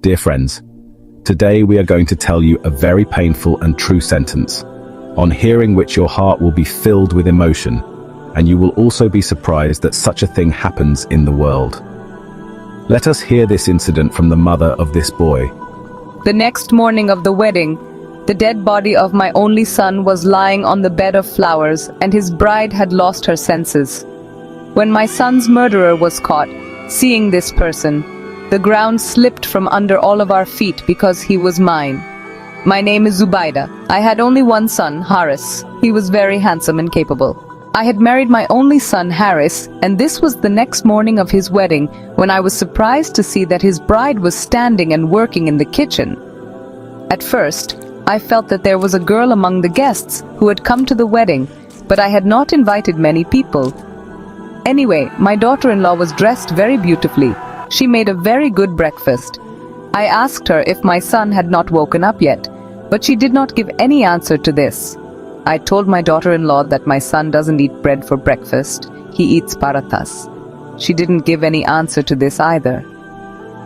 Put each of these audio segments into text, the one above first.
Dear friends, today we are going to tell you a very painful and true sentence, on hearing which your heart will be filled with emotion, and you will also be surprised that such a thing happens in the world. Let us hear this incident from the mother of this boy. The next morning of the wedding, the dead body of my only son was lying on the bed of flowers, and his bride had lost her senses. When my son's murderer was caught, seeing this person, the ground slipped from under all of our feet because he was mine. My name is Zubaida. I had only one son, Haris. He was very handsome and capable. I had married my only son, Haris, and this was the next morning of his wedding when I was surprised to see that his bride was standing and working in the kitchen. At first, I felt that there was a girl among the guests who had come to the wedding, but I had not invited many people. Anyway, my daughter-in-law was dressed very beautifully. She made a very good breakfast. I asked her if my son had not woken up yet, but she did not give any answer to this. I told my daughter-in-law that my son doesn't eat bread for breakfast, he eats parathas. She didn't give any answer to this either.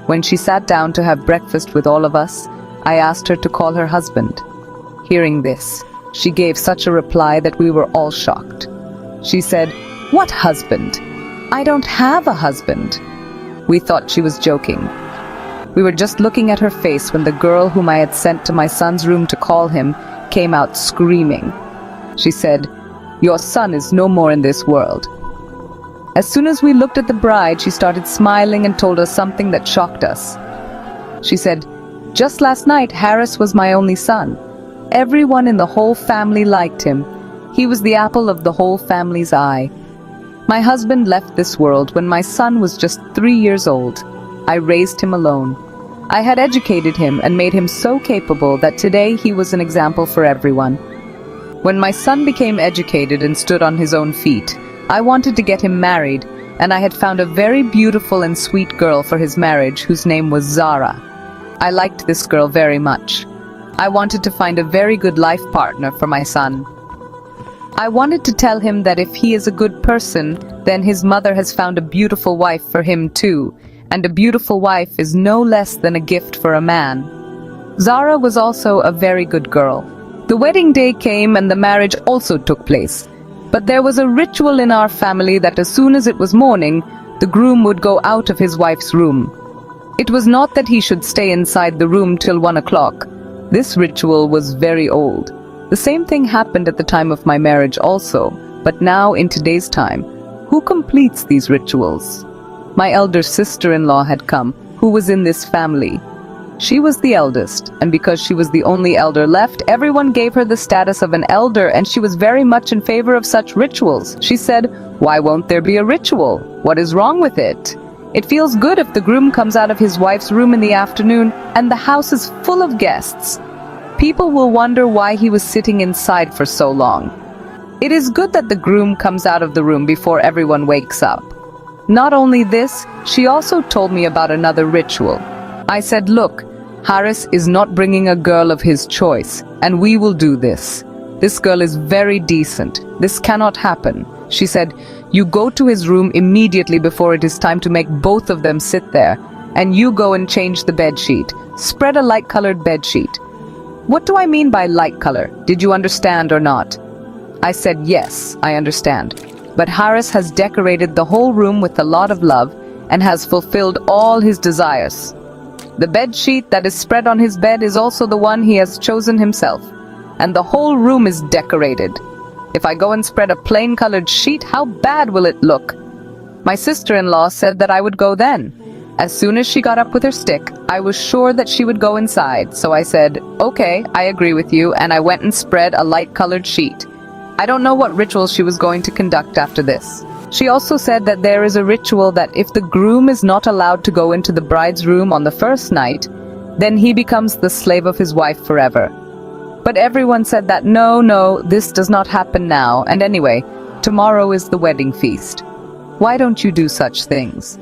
When she sat down to have breakfast with all of us, I asked her to call her husband. Hearing this, she gave such a reply that we were all shocked. She said, "What husband? I don't have a husband." We thought she was joking. We were just looking at her face when the girl whom I had sent to my son's room to call him came out screaming. She said, "Your son is no more in this world." As soon as we looked at the bride, she started smiling and told us something that shocked us. She said, "Just last night, Haris was my only son. Everyone in the whole family liked him. He was the apple of the whole family's eye. My husband left this world when my son was just 3 years old. I raised him alone. I had educated him and made him so capable that today he was an example for everyone. When my son became educated and stood on his own feet, I wanted to get him married, and I had found a very beautiful and sweet girl for his marriage whose name was Zara. I liked this girl very much. I wanted to find a very good life partner for my son. I wanted to tell him that if he is a good person, then his mother has found a beautiful wife for him too, and a beautiful wife is no less than a gift for a man. Zara was also a very good girl. The wedding day came and the marriage also took place. But there was a ritual in our family that as soon as it was morning, the groom would go out of his wife's room. It was not that he should stay inside the room till 1 o'clock. This ritual was very old. The same thing happened at the time of my marriage also, but now in today's time, who completes these rituals? My elder sister-in-law had come, who was in this family. She was the eldest, and because she was the only elder left, everyone gave her the status of an elder, and she was very much in favor of such rituals. She said, "Why won't there be a ritual? What is wrong with it? It feels good if the groom comes out of his wife's room in the afternoon, and the house is full of guests. People will wonder why he was sitting inside for so long. It is good that the groom comes out of the room before everyone wakes up." Not only this, she also told me about another ritual. I said, "Look, Haris is not bringing a girl of his choice, and we will do this. This girl is very decent. This cannot happen." She said, "You go to his room immediately before it is time to make both of them sit there, and you go and change the bed sheet. Spread a light-colored bed sheet." What do I mean by light color? Did you understand or not? I said, "Yes, I understand. But Haris has decorated the whole room with a lot of love and has fulfilled all his desires. The bed sheet that is spread on his bed is also the one he has chosen himself, and the whole room is decorated. If I go and spread a plain colored sheet, how bad will it look?" My sister-in-law said that I would go then. As soon as she got up with her stick, I was sure that she would go inside, so I said, "Okay, I agree with you," and I went and spread a light-colored sheet. I don't know what ritual she was going to conduct after this. She also said that there is a ritual that if the groom is not allowed to go into the bride's room on the first night, then he becomes the slave of his wife forever. But everyone said that no, this does not happen now, and anyway, tomorrow is the wedding feast. Why don't you do such things?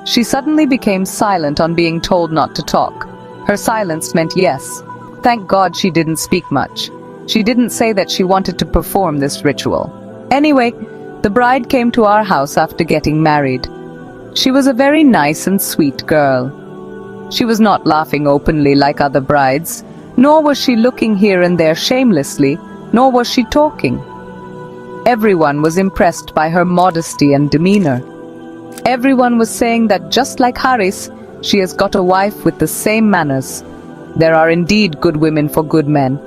She suddenly became silent on being told not to talk. Her silence meant yes. Thank God she didn't speak much. She didn't say that she wanted to perform this ritual. Anyway, the bride came to our house after getting married. She was a very nice and sweet girl. She was not laughing openly like other brides, nor was she looking here and there shamelessly, nor was she talking. Everyone was impressed by her modesty and demeanor. Everyone was saying that just like Haris, she has got a wife with the same manners. There are indeed good women for good men.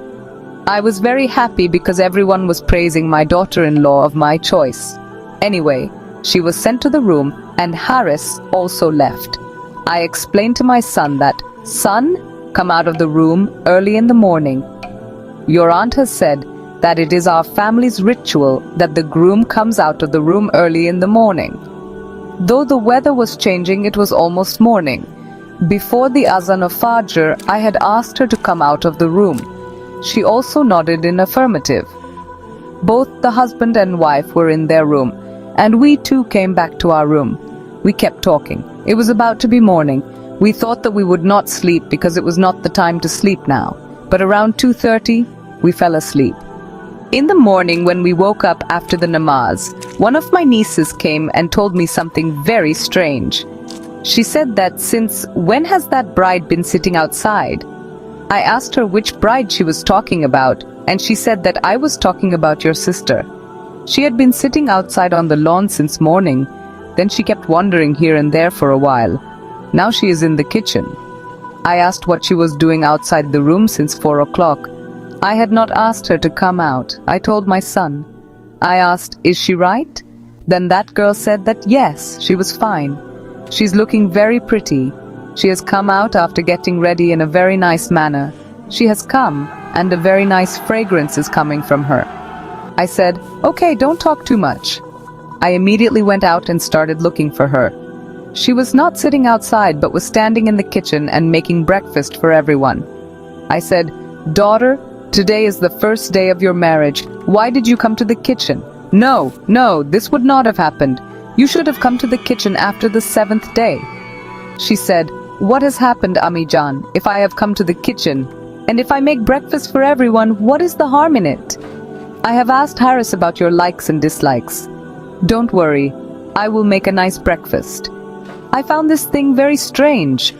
I was very happy because everyone was praising my daughter-in-law of my choice. Anyway, she was sent to the room and Haris also left. I explained to my son that, "Son, come out of the room early in the morning. Your aunt has said that it is our family's ritual that the groom comes out of the room early in the morning." Though the weather was changing, it was almost morning. Before the Azan of Fajr, I had asked her to come out of the room. She also nodded in affirmative. Both the husband and wife were in their room, and we too came back to our room. We kept talking. It was about to be morning. We thought that we would not sleep because it was not the time to sleep now. But around 2:30, we fell asleep. In the morning, when we woke up after the namaz, one of my nieces came and told me something very strange. She said that since when has that bride been sitting outside? I asked her which bride she was talking about, and she said that I was talking about your sister. She had been sitting outside on the lawn since morning. Then she kept wandering here and there for a while. Now she is in the kitchen. I asked what she was doing outside the room since 4 o'clock. I had not asked her to come out. I told my son. I asked, "Is she right?" Then that girl said that yes, she was fine. She's looking very pretty. She has come out after getting ready in a very nice manner. She has come, and a very nice fragrance is coming from her. I said, "Okay, don't talk too much." I immediately went out and started looking for her. She was not sitting outside but was standing in the kitchen and making breakfast for everyone. I said, "Daughter, today is the first day of your marriage. Why did you come to the kitchen?" No, this would not have happened. You should have come to the kitchen after the 7th day." She said, "What has happened, Ami Jan, if I have come to the kitchen? And if I make breakfast for everyone, what is the harm in it? I have asked Haris about your likes and dislikes. Don't worry, I will make a nice breakfast." I found this thing very strange.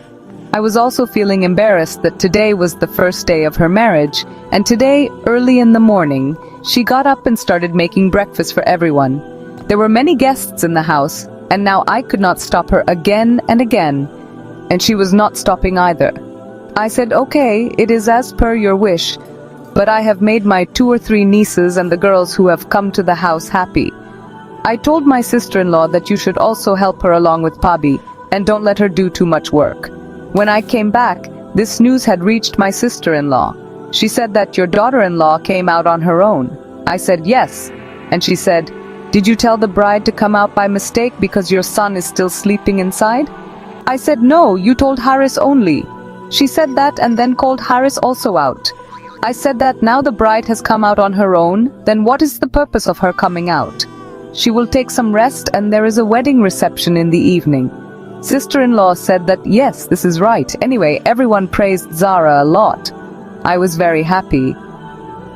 I was also feeling embarrassed that today was the first day of her marriage, and today, early in the morning, she got up and started making breakfast for everyone. There were many guests in the house, and now I could not stop her again and again, and she was not stopping either. I said, "Okay, it is as per your wish, but I have made my 2 or 3 nieces and the girls who have come to the house happy. I told my sister-in-law that you should also help her along with Pabi, and don't let her do too much work." When I came back, this news had reached my sister-in-law. She said that your daughter-in-law came out on her own. I said yes, and she said, "Did you tell the bride to come out by mistake because your son is still sleeping inside?" I said, "No, you told Haris only." She said that and then called Haris also out. I said that now the bride has come out on her own, then what is the purpose of her coming out? She will take some rest and there is a wedding reception in the evening. Sister-in-law said that yes, this is right. Anyway, everyone praised Zara a lot. I was very happy.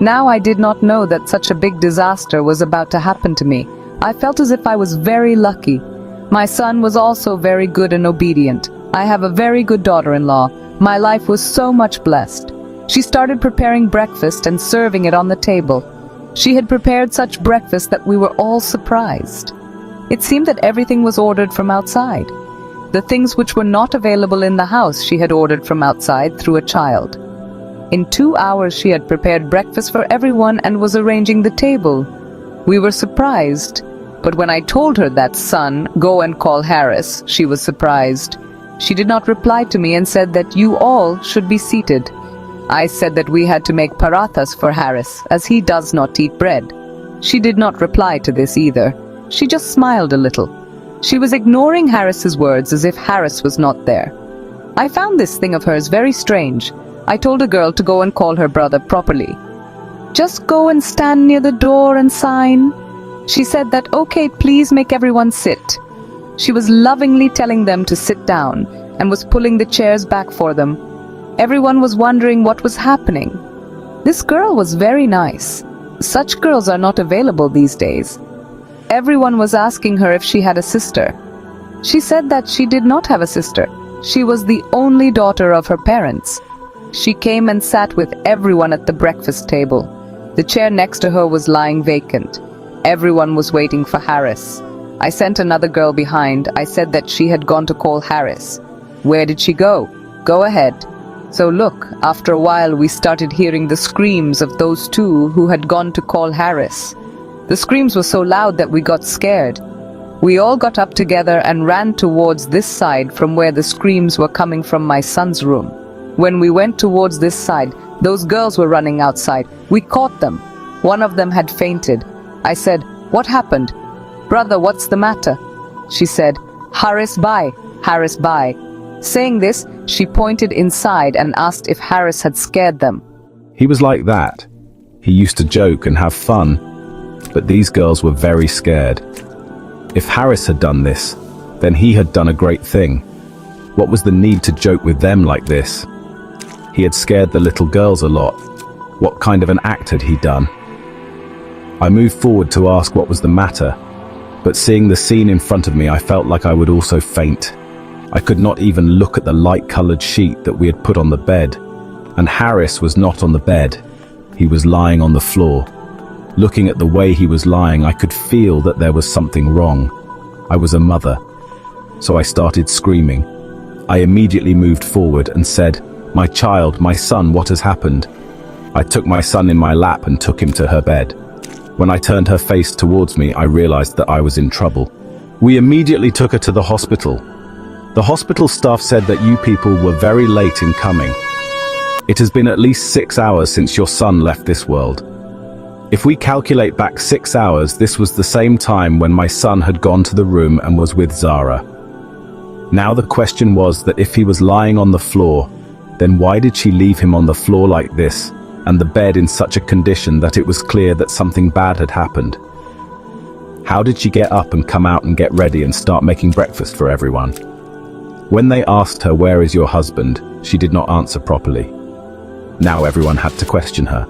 Now I did not know that such a big disaster was about to happen to me. I felt as if I was very lucky. My son was also very good and obedient. I have a very good daughter-in-law. My life was so much blessed. She started preparing breakfast and serving it on the table. She had prepared such breakfast that we were all surprised. It seemed that everything was ordered from outside. The things which were not available in the house she had ordered from outside through a child. In 2 hours she had prepared breakfast for everyone and was arranging the table. We were surprised, but when I told her that, "Son, go and call Haris," she was surprised. She did not reply to me and said that you all should be seated. I said that we had to make parathas for Haris, as he does not eat bread. She did not reply to this either. She just smiled a little. She was ignoring Haris's words as if Haris was not there. I found this thing of hers very strange. I told a girl to go and call her brother properly. "Just go and stand near the door and sign." She said that, "Okay, please make everyone sit." She was lovingly telling them to sit down and was pulling the chairs back for them. Everyone was wondering what was happening. This girl was very nice. Such girls are not available these days. Everyone was asking her if she had a sister. She said that she did not have a sister. She was the only daughter of her parents. She came and sat with everyone at the breakfast table. The chair next to her was lying vacant. Everyone was waiting for Harris. I sent another girl behind. I said that she had gone to call Harris. Where did she go? Go ahead. So look, after a while we started hearing the screams of those two who had gone to call Harris. The screams were so loud that we got scared. We all got up together and ran towards this side from where the screams were coming from my son's room. When we went towards this side, those girls were running outside. We caught them. One of them had fainted. I said, "What happened? Brother, what's the matter?" She said, "Harris bhai, Harris bhai." Saying this, she pointed inside and asked if Harris had scared them. He was like that. He used to joke and have fun, but these girls were very scared. If Harris had done this, then he had done a great thing. What was the need to joke with them like this? He had scared the little girls a lot. What kind of an act had he done? I moved forward to ask what was the matter, but seeing the scene in front of me, I felt like I would also faint. I could not even look at the light-colored sheet that we had put on the bed, and Harris was not on the bed. He was lying on the floor. Looking at the way he was lying, I could feel that there was something wrong. I was a mother, so I started screaming. I immediately moved forward and said, "My child, my son, what has happened?" I took my son in my lap and took him to her bed. When I turned her face towards me, I realized that I was in trouble. We immediately took her to the hospital. The hospital staff said that you people were very late in coming. It has been at least 6 hours since your son left this world. If we calculate back 6 hours, this was the same time when my son had gone to the room and was with Zara. Now the question was that if he was lying on the floor, then why did she leave him on the floor like this, and the bed in such a condition that it was clear that something bad had happened? How did she get up and come out and get ready and start making breakfast for everyone? When they asked her, "Where is your husband?" she did not answer properly. Now everyone had to question her.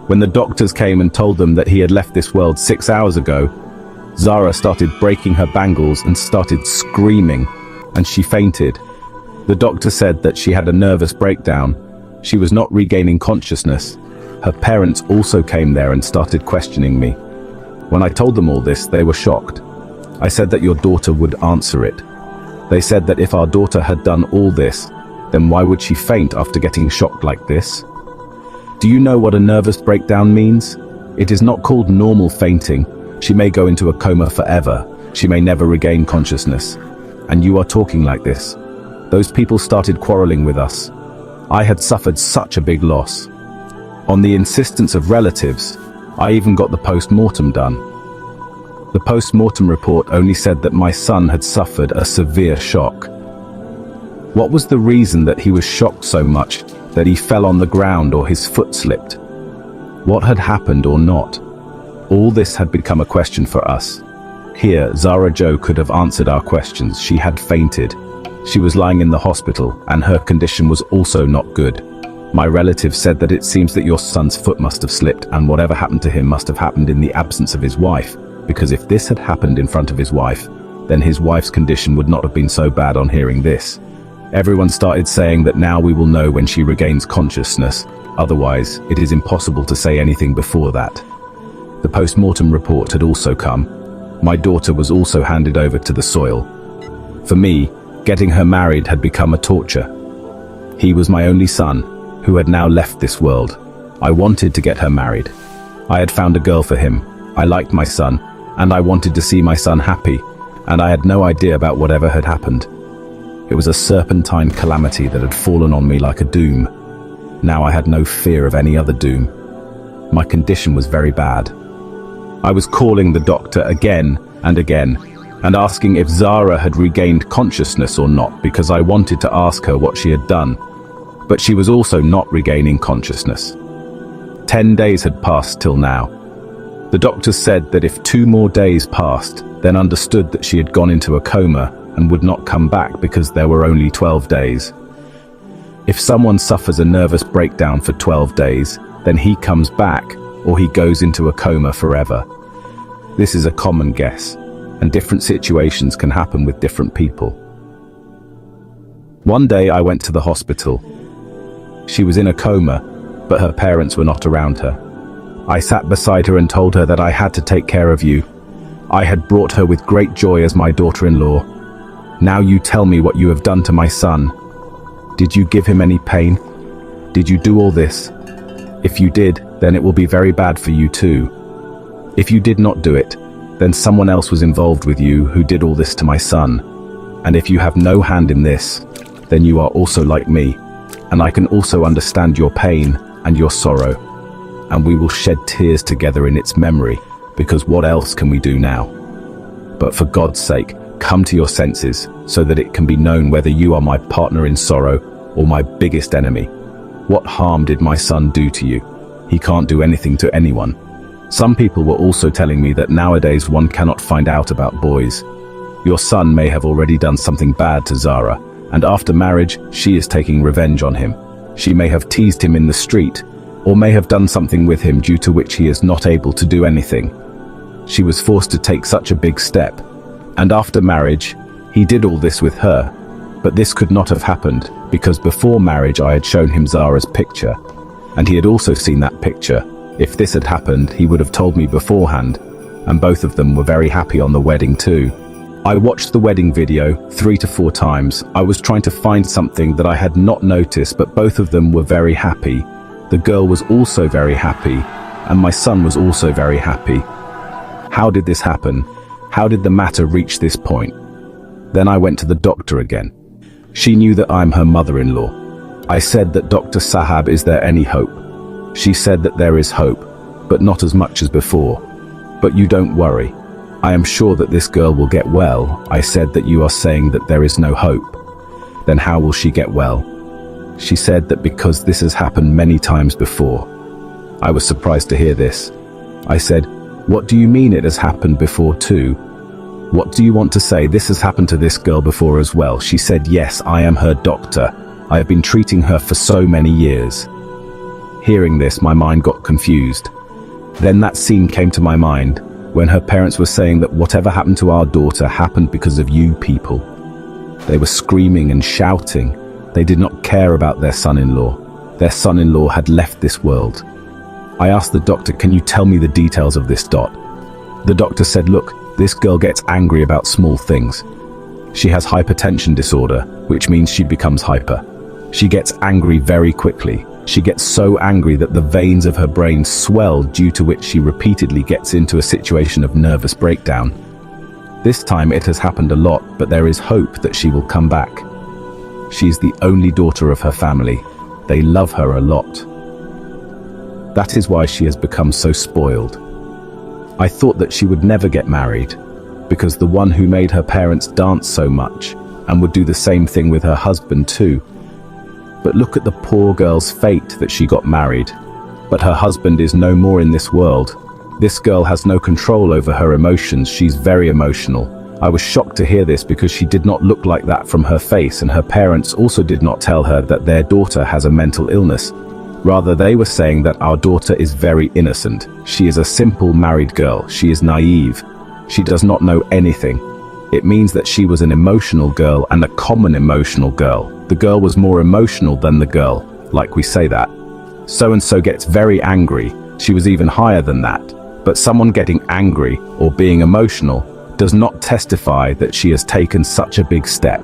When the doctors came and told them that he had left this world 6 hours ago, Zara started breaking her bangles and started screaming, and she fainted. The doctor said that she had a nervous breakdown. She was not regaining consciousness. Her parents also came there and started questioning me. When I told them all this, they were shocked. I said that your daughter would answer it. They said that if our daughter had done all this, then why would she faint after getting shocked like this? Do you know what a nervous breakdown means? It is not called normal fainting. She may go into a coma forever. She may never regain consciousness. And you are talking like this. Those people started quarreling with us. I had suffered such a big loss. On the insistence of relatives, I even got the post-mortem done. The post-mortem report only said that my son had suffered a severe shock. What was the reason that he was shocked so much that he fell on the ground or his foot slipped? What had happened or not? All this had become a question for us. Here, Zara Jo could have answered our questions. She had fainted. She was lying in the hospital, and her condition was also not good. My relative said that it seems that your son's foot must have slipped, and whatever happened to him must have happened in the absence of his wife, because if this had happened in front of his wife, then his wife's condition would not have been so bad on hearing this. Everyone started saying that now we will know when she regains consciousness, otherwise it is impossible to say anything before that. The post-mortem report had also come. My daughter was also handed over to the soil. For me, getting her married had become a torture. He was my only son, who had now left this world. I wanted to get her married. I had found a girl for him. I liked my son, and I wanted to see my son happy, and I had no idea about whatever had happened. It was a serpentine calamity that had fallen on me like a doom. Now I had no fear of any other doom. My condition was very bad. I was calling the doctor again and again, and asking if Zara had regained consciousness or not, because I wanted to ask her what she had done. But she was also not regaining consciousness. 10 days had passed till now. The doctors said that if 2 more days passed, then understood that she had gone into a coma and would not come back because there were only 12 days. If someone suffers a nervous breakdown for 12 days, then he comes back or he goes into a coma forever. This is a common guess, and different situations can happen with different people. One day I went to the hospital. She was in a coma, but her parents were not around her. I sat beside her and told her that I had to take care of you. I had brought her with great joy as my daughter-in-law. Now you tell me what you have done to my son. Did you give him any pain? Did you do all this? If you did, then it will be very bad for you too. If you did not do it, then someone else was involved with you who did all this to my son. And if you have no hand in this, then you are also like me, and I can also understand your pain and your sorrow. And we will shed tears together in its memory, because what else can we do now? But for God's sake, come to your senses, so that it can be known whether you are my partner in sorrow or my biggest enemy. What harm did my son do to you? He can't do anything to anyone. Some people were also telling me that nowadays one cannot find out about boys. Your son may have already done something bad to Zara, and after marriage, she is taking revenge on him. She may have teased him in the street, or may have done something with him due to which he is not able to do anything. She was forced to take such a big step. And after marriage, he did all this with her. But this could not have happened, because before marriage I had shown him Zara's picture, and he had also seen that picture. If this had happened, he would have told me beforehand, and both of them were very happy on the wedding too. I watched the wedding video 3 to 4 times. I was trying to find something that I had not noticed, but both of them were very happy. The girl was also very happy, and my son was also very happy. How did this happen? How did the matter reach this point? Then I went to the doctor again. She knew that I'm her mother-in-law. I said that Dr. Sahab, is there any hope? She said that there is hope, but not as much as before. But you don't worry. I am sure that this girl will get well. I said that you are saying that there is no hope. Then how will she get well? She said that because this has happened many times before. I was surprised to hear this. I said, what do you mean it has happened before too? What do you want to say? This has happened to this girl before as well. She said, yes, I am her doctor. I have been treating her for so many years. Hearing this, my mind got confused. Then that scene came to my mind, when her parents were saying that whatever happened to our daughter happened because of you people. They were screaming and shouting. They did not care about their son-in-law. Their son-in-law had left this world. I asked the doctor, can you tell me the details of this, Dot? The doctor said, look, this girl gets angry about small things. She has hypertension disorder, which means she becomes hyper. She gets angry very quickly. She gets so angry that the veins of her brain swell, due to which she repeatedly gets into a situation of nervous breakdown. This time it has happened a lot, but there is hope that she will come back. She is the only daughter of her family. They love her a lot. That is why she has become so spoiled. I thought that she would never get married, because the one who made her parents dance so much, and would do the same thing with her husband too. But look at the poor girl's fate, that she got married, but her husband is no more in this world. This girl has no control over her emotions. She's very emotional. I was shocked to hear this, because she did not look like that from her face, and her parents also did not tell her that their daughter has a mental illness. Rather, they were saying that our daughter is very innocent. She is a simple married girl. She is naive. She does not know anything. It means that she was an emotional girl, and a common emotional girl. The girl was more emotional than the girl, like we say that. So-and-so gets very angry. She was even higher than that. But someone getting angry or being emotional does not testify that she has taken such a big step.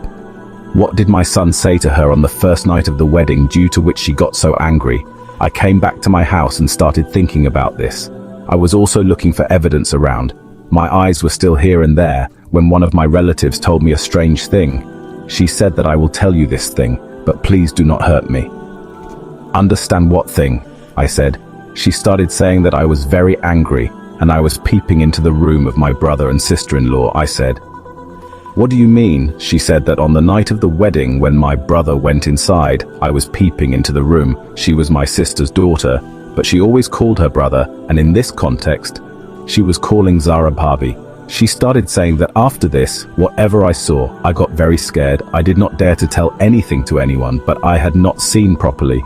What did my son say to her on the first night of the wedding, due to which she got so angry? I came back to my house and started thinking about this. I was also looking for evidence around. My eyes were still here and there when one of my relatives told me a strange thing. She said that I will tell you this thing, but please do not hurt me. Understand what thing? I said. She started saying that I was very angry, and I was peeping into the room of my brother and sister-in-law. I said, what do you mean? She said that on the night of the wedding, when my brother went inside, I was peeping into the room. She was my sister's daughter, but she always called her brother, and in this context, she was calling Zara Barbie. She started saying that after this, whatever I saw, I got very scared. I did not dare to tell anything to anyone, but I had not seen properly.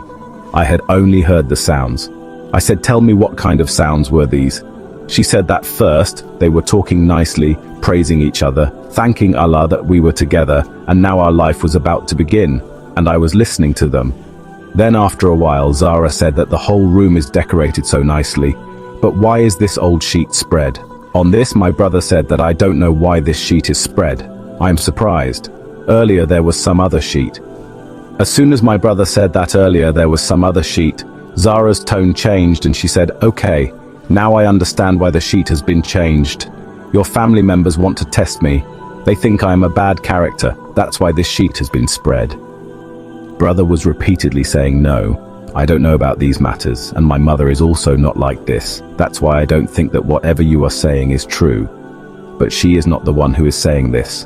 I had only heard the sounds. I said, tell me what kind of sounds were these? She said that first, they were talking nicely, praising each other, thanking Allah that we were together, and now our life was about to begin, and I was listening to them. Then after a while, Zara said that the whole room is decorated so nicely, but why is this old sheet spread? On this, my brother said that I don't know why this sheet is spread. I am surprised. Earlier there was some other sheet. As soon as my brother said that earlier there was some other sheet, Zara's tone changed and she said, "Okay, now I understand why the sheet has been changed. Your family members want to test me. They think I am a bad character. That's why this sheet has been spread." Brother was repeatedly saying, "No, I don't know about these matters, and my mother is also not like this. That's why I don't think that whatever you are saying is true. But she is not the one who is saying this."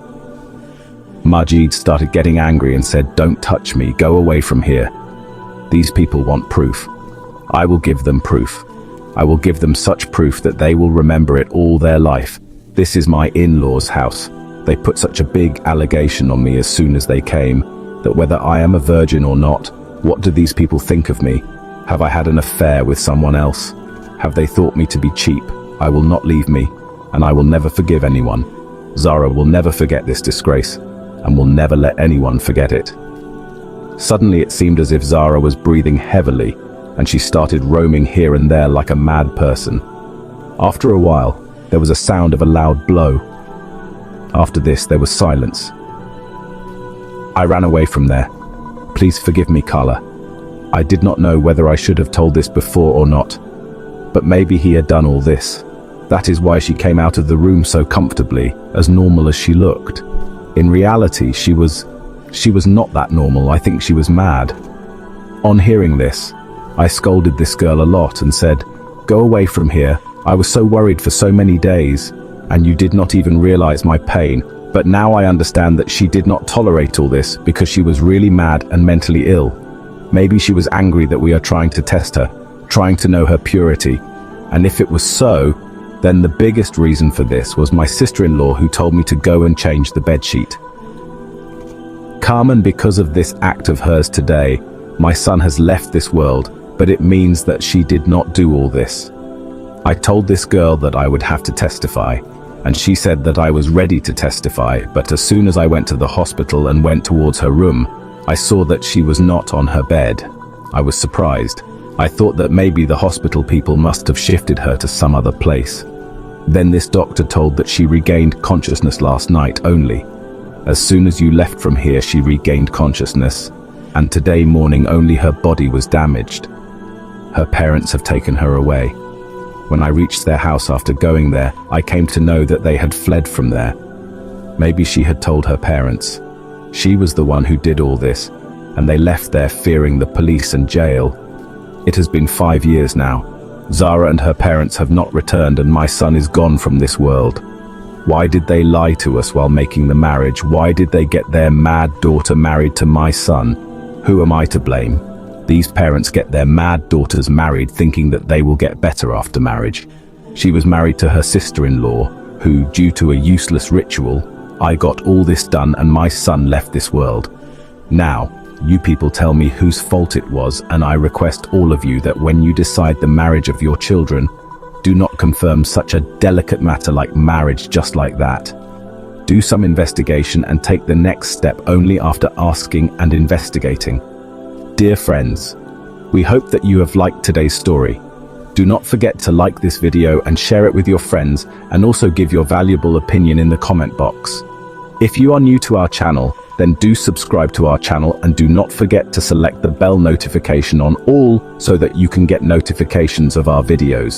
Majid started getting angry and said, "Don't touch me, go away from here. These people want proof. I will give them proof. I will give them such proof that they will remember it all their life. This is my in-laws' house. They put such a big allegation on me as soon as they came, that whether I am a virgin or not, what do these people think of me? Have I had an affair with someone else? Have they thought me to be cheap? I will not leave me, and I will never forgive anyone. Zara will never forget this disgrace, and will never let anyone forget it." Suddenly it seemed as if Zara was breathing heavily, and she started roaming here and there like a mad person. After a while, there was a sound of a loud blow. After this, there was silence. I ran away from there. Please forgive me, Carla. I did not know whether I should have told this before or not, but maybe he had done all this. That is why she came out of the room so comfortably, as normal as she looked. In reality, she was not that normal. I think she was mad. On hearing this, I scolded this girl a lot and said, "Go away from here. I was so worried for so many days, and you did not even realize my pain. But now I understand that she did not tolerate all this because she was really mad and mentally ill. Maybe she was angry that we are trying to test her, trying to know her purity. And if it was so, then the biggest reason for this was my sister-in-law who told me to go and change the bedsheet. Carmen, because of this act of hers today, my son has left this world, but it means that she did not do all this. I told this girl that I would have to testify, and she said that I was ready to testify, but as soon as I went to the hospital and went towards her room, I saw that she was not on her bed. I was surprised. I thought that maybe the hospital people must have shifted her to some other place. Then this doctor told that she regained consciousness last night only. As soon as you left from here, she regained consciousness, and today morning only her body was damaged. Her parents have taken her away. When I reached their house after going there, I came to know that they had fled from there. Maybe she had told her parents. She was the one who did all this, and they left there fearing the police and jail. It has been 5 years now. Zara and her parents have not returned, and my son is gone from this world. Why did they lie to us while making the marriage? Why did they get their mad daughter married to my son? Who am I to blame? These parents get their mad daughters married thinking that they will get better after marriage. She was married to her sister-in-law, who, due to a useless ritual, I got all this done and my son left this world. Now, you people tell me whose fault it was, and I request all of you that when you decide the marriage of your children, do not confirm such a delicate matter like marriage just like that. Do some investigation and take the next step only after asking and investigating. Dear friends, we hope that you have liked today's story. Do not forget to like this video and share it with your friends, and also give your valuable opinion in the comment box. If you are new to our channel, then do subscribe to our channel and do not forget to select the bell notification on all so that you can get notifications of our videos.